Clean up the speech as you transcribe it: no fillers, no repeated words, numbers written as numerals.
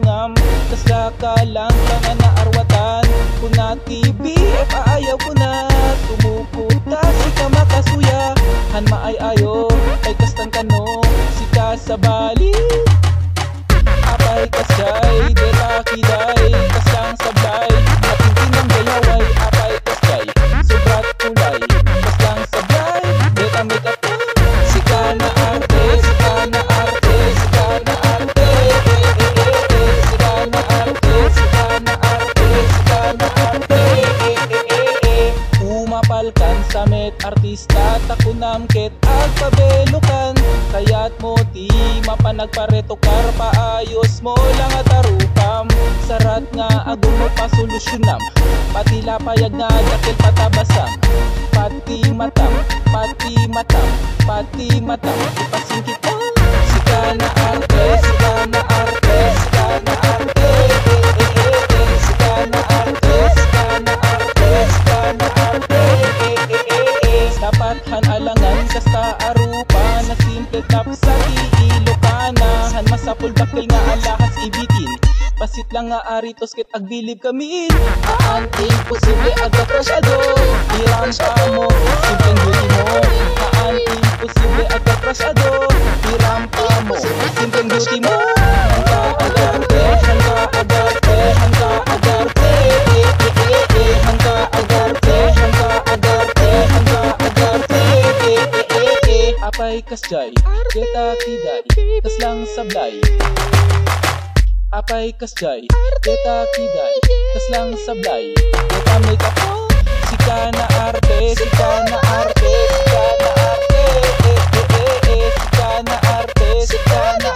ngam kasla ka lang nga naarwatan kung na TBF ayaw ko na tumukuta si ka makasuya han maay ayo ay kastang kano si ka sa bali apay kasjay dela kiday kaslang sablay at hindi nang gayaway apay kasjay sobrat kulay kaslang sablay deta make up si ka na arte si ka na arte si ka na arte si ka na arte si ka na arte si ka na arte umapalkan sa met artista takunamket agpabelukan kaya't mo ti mapanagparetokar paayos mo lang at arupam sarat nga agong mo pasolusyonan pati lapayag nga dakil patabasam pati matam pati matam pati matam ipasingkit mo si ka na arte si ka na arte si ka na arte si ka na arte si ka na arte si ka na arte dapat han alangan kasta arupa na simple tap sa Ilocana han masapul bakil nga alahas ibitin pasit lang nga aritos kit agbilib kami aan imposible agka-crushado iram pa mo simpleng beauty mo aan imposible agka-crushado iram pa mo simpleng beauty mo hangga agarte hangga agarte hangga agarte hangga agarte hangga agarte hangga agarte apay kasjay deta kiday kaslang sablay apay kasjay deta kiday kaslang sablay deta make up mo si ka na arte si ka na arte si ka na arte si ka na arte si ka na